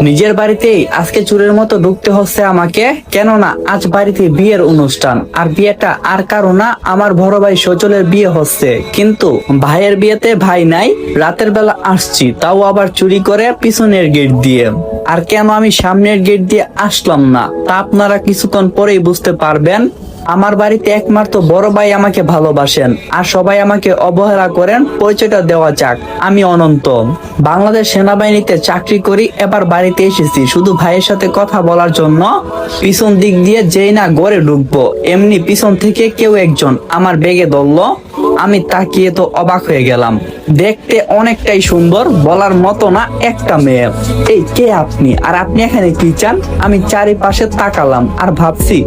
নিজের বাড়িতেই আজকে চোরের মতো ঢুকতে হচ্ছে আমাকে, কেননা আজ বাড়িতে বিয়ের অনুষ্ঠান। আর বিয়েটা আর কারো না, আমার বড় ভাই সজলের বিয়ে হচ্ছে। কিন্তু ভাইয়ের বিয়েতে ভাই নাই, রাতের বেলা আসছি, তাও আবার চুরি করে পিছনের গেট দিয়ে। আর কেন আমি সামনের গেট দিয়ে আসলাম না, তা আপনারা কিছুক্ষণ পরেই বুঝতে পারবেন। আমার বাড়িতে একমাত্র বড় ভাই আমাকে ভালোবাসেন, আর সবাই আমাকে অবহেলা করেন। পরিচয়টা দেওয়া যাক, আমি অনন্ত, বাংলাদেশ সেনাবাহিনীতে চাকরি করি। এবার বাড়িতে এসেছি শুধু ভাইয়ের সাথে কথা বলার জন্য। পিছন দিক দিয়ে যেই না ঘরে ঢুকবো, এমনি পিছন থেকে কেউ একজন আমার বেগে ধরলো। আমি তাকিয়ে তো অবাক হয়ে গেলাম। দেখতে অনেকটাই সুন্দর, বলার মতো না একটা মেয়ে। এই কে আপনি, আর আপনি এখানে কি চান? আমি চারিপাশে তাকালাম আর ভাবছি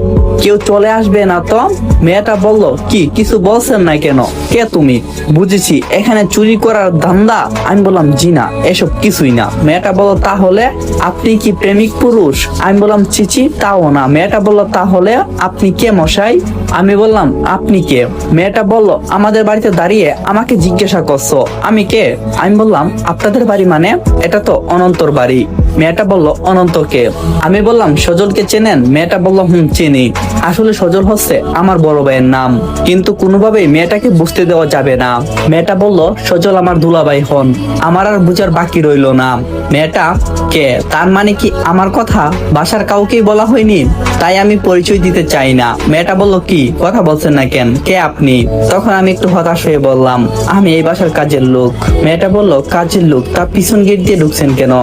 কেউ চলে আসবে না তো। মেয়েটা বলল, কি কিছু বলছেন না কেন? কে তুমি? বুঝেছি এখানে চুরি করার ধান্দা। আমি বললাম, জি না, এসব কিছুই না। মেয়েটা বলল, তাহলে আপনি কি প্রেমিক পুরুষ? আমি বললাম, চিচি, তাও না। মেয়েটা বলল, তাহলে আপনি কে মশাই? আমি বললাম, আপনি কে? মেয়েটা বলল, আমাদের বাড়িতে দাঁড়িয়ে আমাকে জিজ্ঞাসা করছো আমি কে? আমি বললাম, আপনাদের বাড়ি মানে? এটা তো অনন্তর বাড়ি। মেয়েটা বলল, অনন্ত কে? আমি বললাম, সজলকে চেনেন? মেয়েটা বলল, চিনি। আসলে সজল হচ্ছে আমার বড় ভাইয়ের নাম, কিন্তু কোনোভাবেই মেয়েটাকে বুঝতে দেওয়া যাবে না। মেয়েটা বলল, সজল আমার দুলাভাই হন। আমার আর বুঝার বাকি রইল না মেয়েটা কে। তার মানে কি আমার কথা বাসার কাউকেই বলা হয়নি? তাই আমি পরিচয় দিতে চাই না। মেয়েটা বলল, কি কথা বলছেন না কেন? কে আপনি? তখন আমি একটু হতাশ হয়ে বললাম, আমি এই বাসার কাজের লোক। মেয়েটা বলল, কাজের লোক? তা পিছন গেট দিয়ে ঢুকছেন কেন?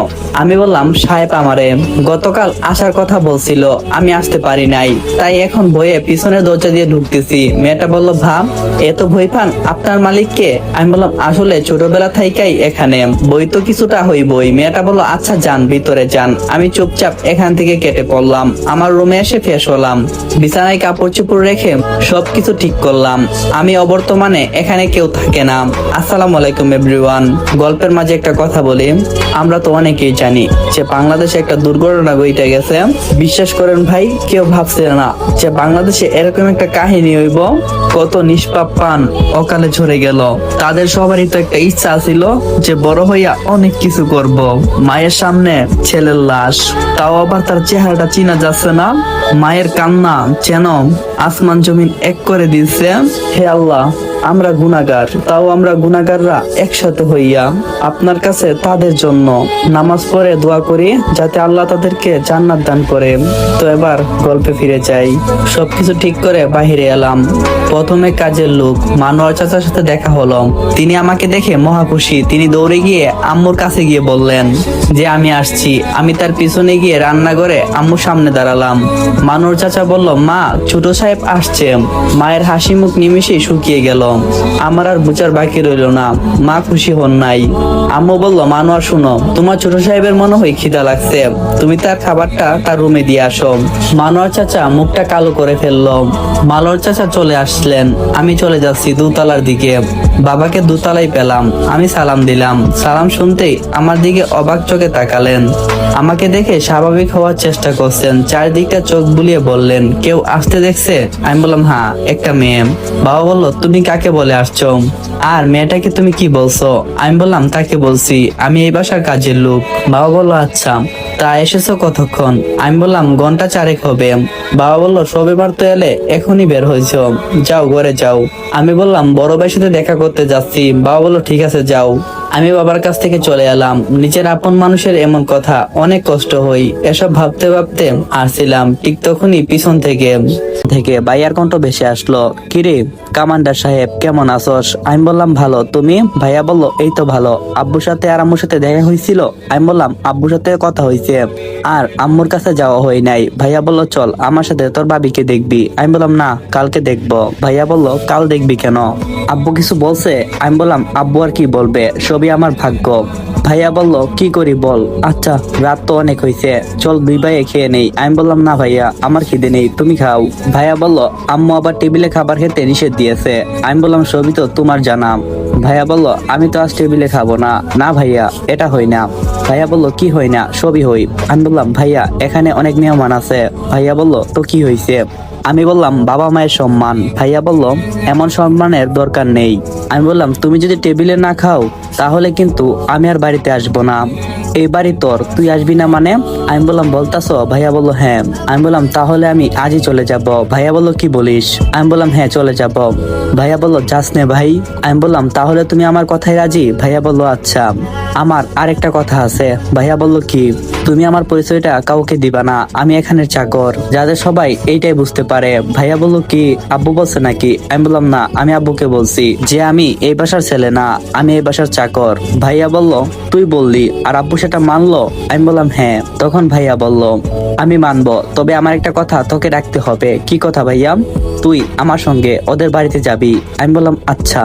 আমি বললাম, সাহেব আমারে গতকাল আসার কথা বলছিল, আমি আসতে পারি নাই, তাই এখন ভয়ে পিছনের দরজা দিয়ে ঢুকতেছি। মেয়েটা বলল, ভাব এত ভয় পান? আপনার মালিক কে? আমি বললাম, আসলে ছোটবেলা থাইকাই এখানে, বই তো কিছুটা হইবই। মেয়েটা বলল, আচ্ছা যান, ভিতরে যান। আমি চুপচাপ এখান থেকে কেটে পড়লাম। আমার রুমে এসে ফ্রেশ হলাম, বিছানায় কাপড় চোপড় রেখে সবকিছু ঠিক করলাম। আমি অবর্তমানে এখানে কেউ থাকে না। আসসালামু আলাইকুম এভরিওয়ান। গল্পের মাঝে একটা কথা বলি, আমরা তো অনেকেই জানি যে বাংলাদেশে একটা দুর্ঘটনা ঘটে গেছে। বিশ্বাস করেন ভাই, কেউ ভাবছে না যে বাংলাদেশে এরকম একটা কাহিনী হইব। কত নিষ্পাপ প্রাণ অকালে ঝরে গেল। তাদের সবারই তো একটা ইচ্ছা ছিল যে বড় হইয়া অনেক কিছু করব। মায়ের সামনে ছেলের লাশ, তাও আবার তার চেহারাটা চিনা যাচ্ছে না। মায়ের কান্না যেন আসমান জমিন এক করে দিচ্ছে। হে আল্লাহ, আমরা গুনাহগার, তাও আমরা গুনাহগাররা একসাথে হইয়া আপনার কাছে তাদের জন্য নামাজ পড়ে দোয়া করি যাতে আল্লাহ তাদেরকে জান্নাত দান করে। তো এবার গল্পে ফিরে যাই। সবকিছু ঠিক করে বাহিরে এলাম। প্রথমে কাজের লোক মানোয়ার চাচার সাথে দেখা হলো। তিনি আমাকে দেখে মহা খুশি। তিনি দৌড়ে গিয়ে আম্মুর কাছে গিয়ে বললেন যে আমি আসছি। আমি তার পিছনে গিয়ে রান্নাঘরে আম্মুর সামনে দাঁড়ালাম। মানোয়ার চাচা বলল, মা, ছোট সাহেব আসছে। মায়ের হাসি মুখ নিমিশেই শুকিয়ে গেল। আমার আর বুঝার বাকি রইল না, মা খুশি হন নাই। আম্মু বলল, মানোয়ার শুনো, তোমার ছোট সাহেবের মনে হয় খিদা লাগছে, তুমি তার খাবারটা তার রুমে দিয়ে আসো। মানোয়ার চাচা মুখটা কালো করে ফেললো। মানোয়ার চাচা চলে আসলেন। আমি চলে যাচ্ছি দোতলার দিকে। বাবাকে দোতলায় পেলাম। আমি সালাম দিলাম। সালাম শুনতেই আমার দিকে অবাক চোখে তাকালেন। আমাকে দেখে স্বাভাবিক হওয়ার চেষ্টা করছেন। চারদিকটা চোখ বুলিয়ে বললেন, কেউ আসতে দেখছে? আমি বললাম, হ্যাঁ, একটা মেয়ে। বাবা বলল, তুমি কাকে বলে আসছো? আর মেয়েটাকে তুমি কি বলছো? আমি বললাম, তাকে বলছি আমি এই বাসার কাজের লোক। বাবা বলল, আচ্ছা, তা এসেছো কতক্ষণ? আমি বললাম, ঘন্টা 4 হবে। বাবা বলল, সবেবার তো এলে, এখনই বের হয়েছো, যাও ঘরে যাও। আমি বললাম, বড় ভাইয়ের সাথে দেখা করতে যাচ্ছি। বাবা বলল, ঠিক আছে, যাও। আমি বাবার কাছ থেকে চলে এলাম। নিজের আপন মানুষের এমন কথা অনেক কষ্ট হই। এসব ভাবতে ভাবতে আসছিলাম, ঠিক তখনই পিছন থেকে ভাইয়ার কণ্ঠ ভেসে আসলো, কিরে কামান্ডার সাহেব, কেমন আছোস? আমি বললাম, ভালো, তুমি? ভাইয়া বলল, এই তো ভালো। আব্বুর সাথে আর আম্মুর সাথে দেখা হয়েছিল? আমি বললাম, আব্বুর সাথে কথা হয়েছে, আর আম্মুর কাছে যাওয়া হয় নাই। ভাইয়া বলল, চল আমার সাথে, তোর ভাবিকে দেখবি। আমি বললাম, না, কালকে দেখবো। ভাইয়া বলল, কাল দেখবি কেন? আব্বু কিছু বলছে? আমি বললাম, আব্বু আর কি বলবে, সবই আমার ভাগ্য। ভাইয়া বলল, কি করি বল? আচ্ছা, রাত তো অনেক হয়েছে, চল দুই ভাইয়ে খেয়ে নেই। আমি বললাম, না ভাইয়া, আমার খিদে নেই, তুমি খাও। ভাইয়া বলল, আম্মু আবার টেবিলে খাবার খেতে নিষেধ দিয়েছে। আমি বললাম, সবই তো তোমার জানা। ভাইয়া বলল, আমি তো আজ টেবিলে খাবো না। না ভাইয়া, এটা হয় না। ভাইয়া বলল, কি হয় না? সবই হই। আমি বললাম, ভাইয়া, এখানে অনেক মেহমান আছে। ভাইয়া বলল, তো কি হয়েছে? আমি বললাম, বাবা মায়ের সম্মান। ভাইয়া বলল, এমন সম্মানের দরকার নেই। আমি বললাম, তুমি যদি টেবিলে না খাও তাহলে কিন্তু আমি আর বাড়িতে আসবো না। এই বাড়ি তোর, তুই আসবি না মানে? আমি বললাম বলতাছো? ভাইয়া বললো হ্যাঁ। আমি বললাম তাহলে আমি আজই চলে যাব। ভাইয়া বললো কি বলিস? আমি বললাম হ্যাঁ চলে যাব। ভাইয়া বললো যাস নে ভাই। আমি বললাম তাহলে তুমি আমার কথায় রাজি? ভাইয়া বললো আচ্ছা। আমার আরেকটা কথা আছে। ভাইয়া বললো কি? তুমি আমার পরিচয়টা কাউকে দিবা না, আমি এখানের চাকর, যাদের সবাই এইটাই বুঝতে পারে। ভাইয়া বললো কি আব্বু বলছে নাকি? আমি বললাম না, আমি আব্বুকে বলছি যে আমি এই বাসার ছেলে না, আমি এই বাসার চাকর। ভাইয়া বলল তুই বললি আর আব্বু সেটা মানলো? আমি বললাম হ্যাঁ। তখন ভাইয়া বলল আমি মানবো, তবে আমার একটা কথা তোকে রাখতে হবে। কি কথা ভাইয়া? তুই আমার সঙ্গে ওদের বাড়িতে যাবি। আমি বললাম আচ্ছা।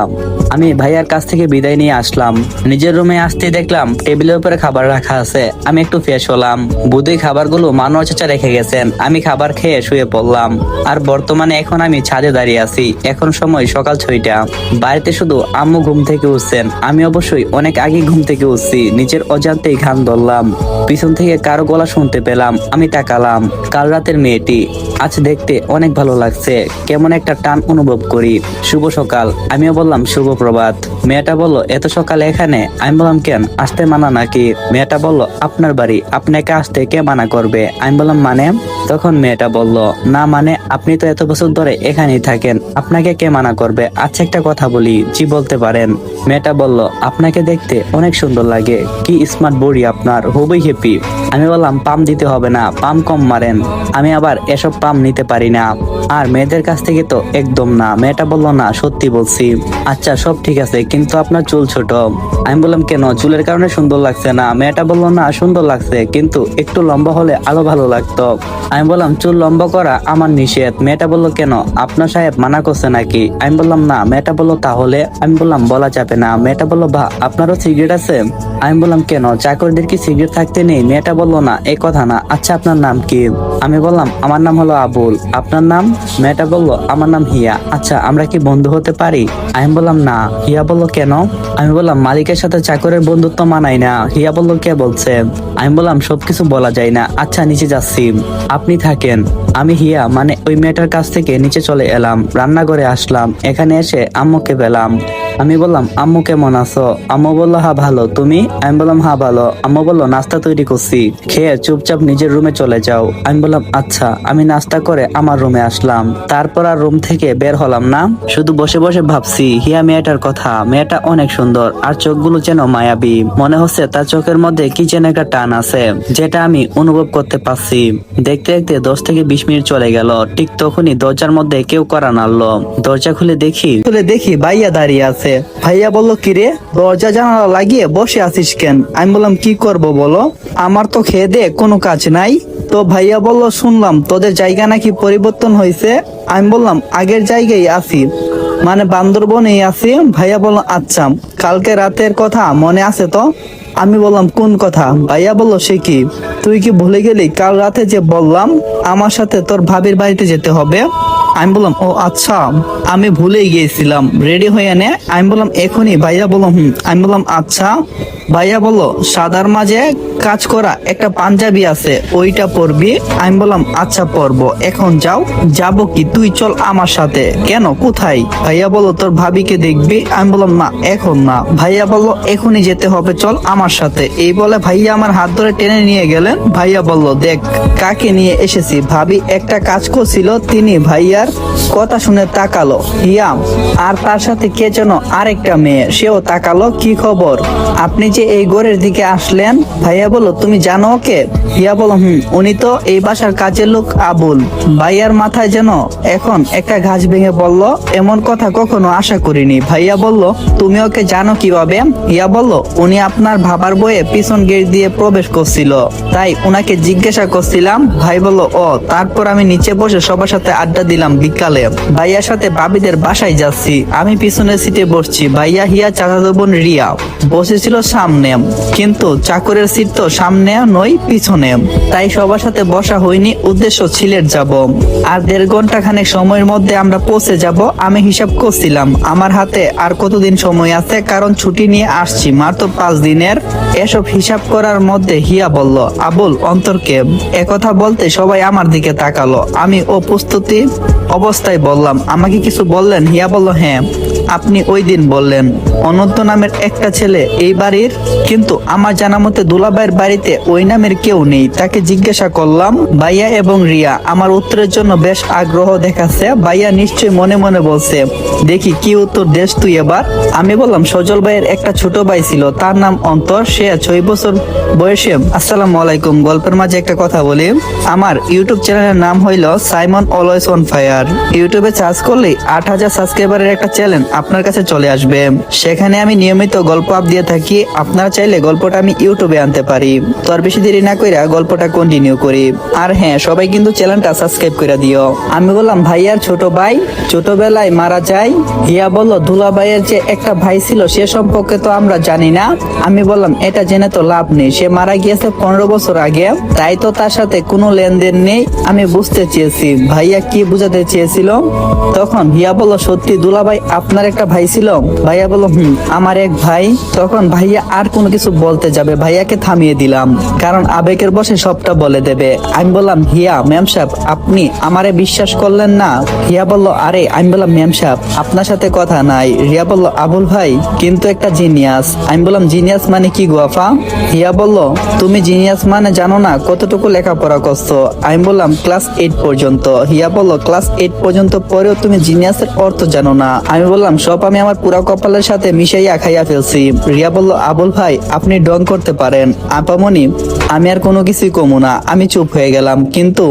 আমি ভাইয়ার কাছ থেকে বিদায় নিয়ে আসলাম। নিজের রুমে আসতে দেখলাম টেবিলের উপরে খাবার রাখা আছে। আমি একটু ফ্রেশ হলাম। বুধি খাবারগুলো মানুষ চাচা রেখে গেছেন। আমি খাবার খেয়ে শুয়ে পড়লাম। আর বর্তমানে এখন আমি ছাদে দাঁড়িয়ে আছি। এখন সময় সকাল 6টা। বাড়িতে শুধু আম্মু ঘুম থেকে উঠছেন। আমি অবশ্যই অনেক আগে ঘুম থেকে উঠছি। নিজের অজান্তেই ঘাম ধরলাম। পিছন থেকে কারো গলা শুনতে পেলাম। আমি তাকালাম। কাল রাতের মেয়েটি। আজ দেখতে অনেক ভালো লাগছে। কেমন একটা টান অনুভব করি। শুভ সকাল। আমিও বললাম শুভ প্রভাত। মেয়েটা বলল এত সকালে এখানে? আমি বললাম কেন, আসতে মানা নাকি? মেয়েটা বলল আপনার বাড়ি, আপনাকে আসতে কে মানা করবে? আমি বললাম মানে? তখন মেয়েটা বলল না মানে আপনি তো এত বছর ধরে এখানেই থাকেন, আপনাকে কে মানা করবে? আচ্ছা একটা কথা বলি। জি বলতে পারেন। মেয়েটা বলল আপনাকে দেখতে অনেক সুন্দর লাগে, কি স্মার্ট বডি আপনার, খুবই হ্যাপি। আমি বললাম পাম দিতে হবে না, পাম কম মারেন, আমি আবার এসব পাম নিতে পারি না, আর মেয়েদের কাছ থেকে তো একদম না। মেয়েটা বলল না সত্যি বলছি। আচ্ছা সব ঠিক আছে, কিন্তু আপনার চুল ছোট। আমি বললাম কেন, চুলের কারণে সুন্দর লাগছে না? মেয়েটা বলল না সুন্দর লাগছে, কিন্তু একটু লম্বা হলে আরো ভালো লাগতো। আমি বললাম চুল লম্বা করা আমার নিষেধ। মেয়েটা বলল কেন, আপনার সাহেব মানা করছে নাকি? আমি বললাম না। মেয়েটা বলল তাহলে? আমি বললাম বলা যাবে না। মেয়েটা বলল বা আপনারও সিগারেট আছে? আমি বললাম কেন, চাকরদের কি সিগারেট থাকতে নেই? মেয়েটা বলল না এই কথা না। আচ্ছা আপনার নাম কি? আমি বললাম আমার নাম হলো আবুল। আপনার নাম? মেয়েটা বলল আমার নাম হিয়া। আচ্ছা আমরা কি বন্ধু হতে পারি? আমি বললাম না। হিয়া বলল কেন? আমি বললাম মালিকের সাথে চাকরের বন্ধুত্ব মানায় না। হিয়া বলল কে বলছে? আমি বললাম সবকিছু বলা যায় না। আচ্ছা নিচে যাচ্ছি, আপনি থাকেন। আমি হিয়া মানে ওই মেয়েটার কাছ থেকে নিচে চলে এলাম। রান্নাঘরে আসলাম। এখানে এসে আম্মুকে পেলাম। আমি বললাম আম্মু কেমন আছো? আম্মু বললো হ্যাঁ ভালো, তুমি? আমি বললাম হ্যাঁ ভালো। আম্মু বললো নাস্তা তৈরি করছি, খেয়ে চুপচাপ নিজের রুমে চলে যাও। আমি বললাম আচ্ছা। আমি নাস্তা করে আমার রুমে আসলাম। তারপর আর রুম থেকে বের হলাম না। শুধু বসে বসে ভাবছি হিয়া মেয়েটার কথা। মেয়েটা অনেক সুন্দর, আর চোখগুলো যেন মায়াবী। মনে হচ্ছে তার চোখের মধ্যে কি যেন একটা টান আছে, যেটা আমি অনুভব করতে পারছি। দেখতে দেখতে 10 থেকে 20 মিনিট চলে গেল। ঠিক তখনই দরজার মধ্যে কেউ কড়া নাড়লো। দরজা খুলে দেখি ভাইয়া দাঁড়িয়ে আছে। ভাইয়া বলল কিরে, দরজা জানালা লাগিয়ে বসে আছিস কেন? আমি বললাম কি করব বলো, আমার তো খেয়ে দে কোনো কাজ নাই। তো ভাইয়া বলল শুনলাম তোদের জায়গা নাকি পরিবর্তন হয়েছে। আমি বললাম আগের জায়গায় আছি, মানে বান্দরবনেই আছি। ভাইয়া বলল আচ্ছা, কালকে রাতের কথা মনে আছে তো? আমি বললাম কোন কথা? ভাইয়া বলল সে কি, তুই কি ভুলে গেলি কাল রাতে যে বললাম আমার সাথে তোর ভাবির বাড়িতে যেতে হবে? আমি বললাম ও আচ্ছা, আমি ভুলেই গিয়েছিলাম, রেডি হয়ে নে। আমি বললাম এখনই? ভাইয়া বলল আমি বললাম আচ্ছা। ভাইয়া বলল সাদার মাঝে কাজ করা একটা পাঞ্জাবি আছে, ওইটা পরবি। আমি বললাম আচ্ছা পরবো। এখন যাও? যাব কি, তুই চল আমার সাথে। কেন, কোথায়? ভাইয়া বলল তোর ভাবিকে দেখবি। আমি বললাম না এখন না। ভাইয়া বলল এখনই যেতে হবে, চল আমার সাথে। এই বলে ভাইয়া আমার হাত ধরে টেনে নিয়ে গেলেন। ভাইয়া বলল দেখ কাকে নিয়ে এসেছি। ভাবি একটা কাজ করছিল, তিনি ভাইয়ার কথা শুনে তাকালো। হিয়া আর তার সাথে কে যেন আরেকটা মেয়ে, সেও তাকালো। কি খবর, আপনি যে এই ঘরের দিকে আসলেন? ভাইয়া বলল তুমি জানো ওকে? হিয়া বলল উনি তো এই বাসার কাজের লোক আবুল। ভাইয়ার মাথায় যেন এখন একটা ঘাস ভেঙে বলল, এমন কথা কখনো আশা করিনি। ভাইয়া বলল তুমি ওকে জানো কিভাবে? হিয়া বলল উনি আপনার ভাবার বয়ে পিছন গেট দিয়ে প্রবেশ করছিল, তাই উনাকে জিজ্ঞাসা করছিলাম। ভাই বলল ও। তারপর আমি নিচে বসে সবার সাথে আড্ডা দিলাম। বিকালে ভাইয়ার সাথে ভাবিদের বাসায় যাচ্ছি। আমি পিছনের সিটে বসছি। ভাইয়া, হিয়া, চাচাতো বোন রিয়া বসেছিল সামনে, কিন্তু চাকরের সিট তো সামনে নয় পিছনে, তাই সবার সাথে বসা হয়নি। উদ্দেশ্য সিলেট যাব, আর 1.5 ঘন্টা খানেক সময়ের মধ্যে আমরা পৌঁছে যাব। আমি হিসাব করছিলাম আমার হাতে আর কতদিন সময় আছে, কারণ ছুটি নিয়ে আসছি মাত্র 5 দিনের। এসব হিসাব করার মধ্যে হিয়া বলল আবুল অন্তরকে। একথা বলতে সবাই আমার দিকে তাকালো। আমি অপ্রস্তুতি অবস্থায় বললাম আমাকে কিছু কিছু বললেন? হিয়া বলল, হ্যাঁ, আপনি ওই দিন বললেন অনন্ত নামের একটা ছেলে এই বাড়ির, কিন্তু আমার জানা মতে দুলাভাইয়ের বাড়িতে ওই নামের কেউ নেই। তাকে জিজ্ঞাসা করলাম ভাইয়া এবং রিয়া আমার উত্তরের জন্য বেশ আগ্রহ দেখাচ্ছে। ভাইয়া নিশ্চয়ই মনে মনে বলছে, দেখি কি উত্তর দেশ তুই এবার। আমি বললাম সজল ভাইয়ের একটা ছোট ভাই ছিল, তার নাম অন্তর, সে 6 বছর বয়সে। আসসালামু আলাইকুম, গল্পের মাঝে একটা কথা বলি, আমার ইউটিউব চ্যানেলের নাম হইল সাইমন অলওয়েজ অন ফায়ার। ইউটিউবে সার্চ করলে 8000 সাবস্ক্রাইবারের একটা চ্যানেল আপনার কাছে চলে আসবে। সেখানে আমি নিয়মিত গল্প আপ দিয়ে থাকি। আপনারা চাইলে গল্পটা আমি ইউটিউবে আনতে পারি। তো আর বেশি দেরি না কইরা গল্পটা কন্টিনিউ করি। আর হ্যাঁ, সবাই কিন্তু চ্যানেলটা সাবস্ক্রাইব করে দিও। আমি বললাম ভাইয়ার ছোট ভাই ছোটবেলায় মারা যায়। হিয়া বলল দুলাভাইয়ের যে একটা ভাই ছিল সে সম্পর্কে তো আমরা জানি না। আমি বললাম এটা জেনে তো লাভ নেই, সে মারা গিয়েছে 15 বছর আগে, তাই তো তার সাথে কোনো লেনদেন নেই। আমি বুঝতে চেয়েছি ভাইয়া কি বুঝাতে চেয়েছিল। তখন হিয়া বলল, সত্যি দুলাভাই আপনার একটা ভাই ছিল? ভাইয়া বলল, আমার এক ভাই। তখন ভাইয়া আর কোনো কিছু বলতে যাবে, ভাইয়াকে থামিয়ে দিলাম, কারণ আবেগের বসে সবটা বলে দেবে। আমি বললাম, হিয়া ম্যাম সাহেব আপনি আমারে বিশ্বাস করলেন না? হিয়া বলল, আরে, আমি বললাম ম্যাম সাহেব আপনার সাথে কথা নাই। রিয়া বলল, আবুল ভাই কিন্তু একটা জিনিয়াস। আমি বললাম জিনিয়াস মানে কি গোয়াফা? হিয়া বলল, তুমি জিনিয়াস মানে জানো না? কতটুকু লেখাপড়া করছো? আমি বললাম ক্লাস 8 পর্যন্ত। হিয়া বলল, ক্লাস 8 পর্যন্ত পরেও তুমি জিনিয়াসের অর্থ জানো না? আমি বললাম সব আমি আমার পুরা কপালের সাথে মিশাইয়া খাইয়া ফেলছি। রিয়া বলল, আবুল ভাই আপনি ডং করতে পারেন। আপামনি আমি আর কোনো কিছুই কমু না। আমি চুপ হয়ে গেলাম, কিন্তু